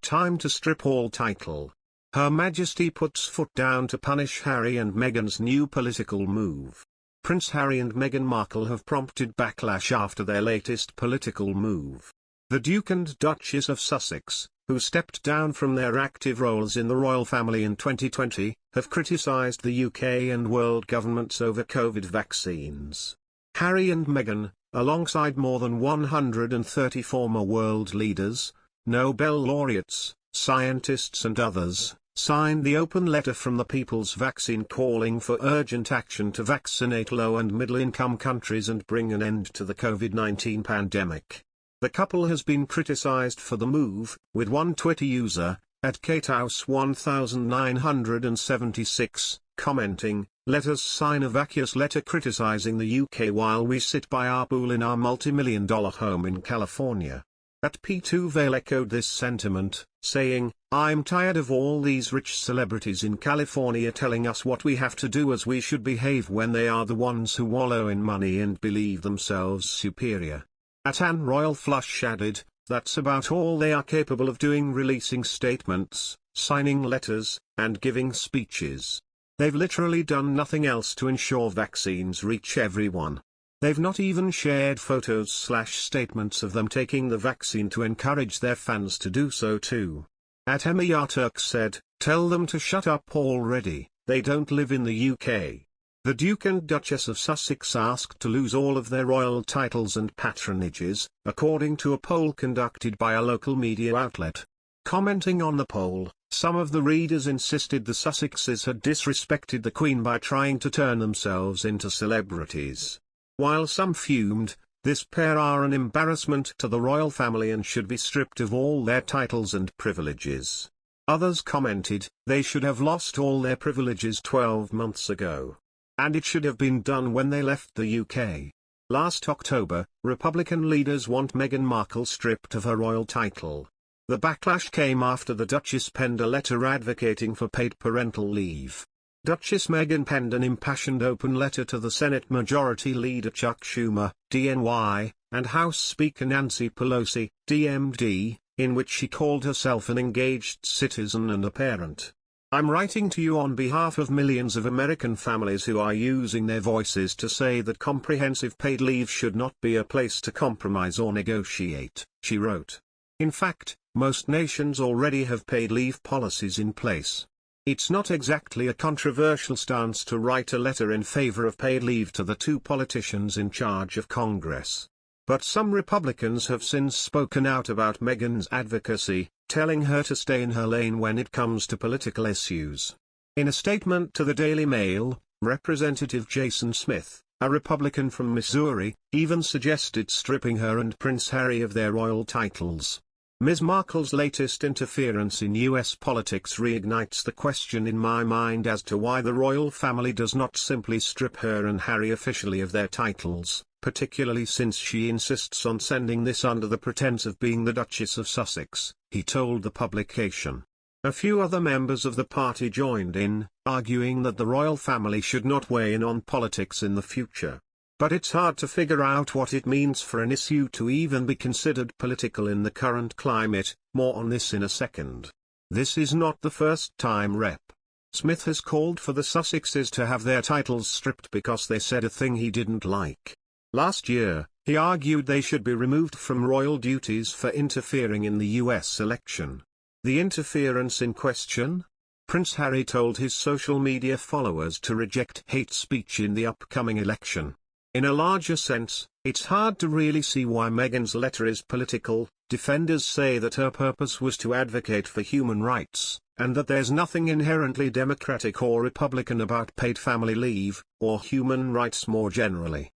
time to strip all title. Her Majesty puts foot down to punish Harry and Meghan's new political move. Prince Harry and Meghan Markle have prompted backlash after their latest political move. The Duke and Duchess of Sussex, who stepped down from their active roles in the royal family in 2020, have criticised the UK and world governments over COVID vaccines. Harry and Meghan, alongside more than 130 former world leaders, Nobel laureates, scientists and others, signed the open letter from the People's Vaccine calling for urgent action to vaccinate low- and middle-income countries and bring an end to the COVID-19 pandemic. The couple has been criticised for the move, with one Twitter user, @KateHouse1976, commenting, "Let us sign a vacuous letter criticising the UK while we sit by our pool in our multi-million-dollar home in California." @P2Vale echoed this sentiment, saying, "I'm tired of all these rich celebrities in California telling us what we have to do as we should behave when they are the ones who wallow in money and believe themselves superior." @Anne Royal Flush added, "That's about all they are capable of doing, releasing statements, signing letters, and giving speeches. They've literally done nothing else to ensure vaccines reach everyone. They've not even shared photos/statements of them taking the vaccine to encourage their fans to do so too." @Emma Yarturk said, "Tell them to shut up already, they don't live in the UK." The Duke and Duchess of Sussex asked to lose all of their royal titles and patronages, according to a poll conducted by a local media outlet. Commenting on the poll, some of the readers insisted the Sussexes had disrespected the Queen by trying to turn themselves into celebrities. While some fumed, "This pair are an embarrassment to the royal family and should be stripped of all their titles and privileges." Others commented, "They should have lost all their privileges 12 months ago. And it should have been done when they left the UK." Last October, Republican leaders want Meghan Markle stripped of her royal title. The backlash came after the Duchess penned a letter advocating for paid parental leave. Duchess Meghan penned an impassioned open letter to the Senate Majority Leader Chuck Schumer, DNY, and House Speaker Nancy Pelosi, DMD, in which she called herself an engaged citizen and a parent. "I'm writing to you on behalf of millions of American families who are using their voices to say that comprehensive paid leave should not be a place to compromise or negotiate," she wrote. In fact, most nations already have paid leave policies in place. It's not exactly a controversial stance to write a letter in favor of paid leave to the two politicians in charge of Congress. But some Republicans have since spoken out about Meghan's advocacy, telling her to stay in her lane when it comes to political issues. In a statement to the Daily Mail, Representative Jason Smith, a Republican from Missouri, even suggested stripping her and Prince Harry of their royal titles. Ms. Markle's latest interference in US politics reignites the question in my mind as to why the royal family does not simply strip her and Harry officially of their titles, particularly since she insists on sending this under the pretense of being the Duchess of Sussex, he told the publication. A few other members of the party joined in, arguing that the royal family should not weigh in on politics in the future. But it's hard to figure out what it means for an issue to even be considered political in the current climate. More on this in a second. This is not the first time Rep. Smith has called for the Sussexes to have their titles stripped because they said a thing he didn't like. Last year, he argued they should be removed from royal duties for interfering in the US election. The interference in question? Prince Harry told his social media followers to reject hate speech in the upcoming election. In a larger sense, it's hard to really see why Meghan's letter is political. Defenders say that her purpose was to advocate for human rights, and that there's nothing inherently democratic or Republican about paid family leave, or human rights more generally.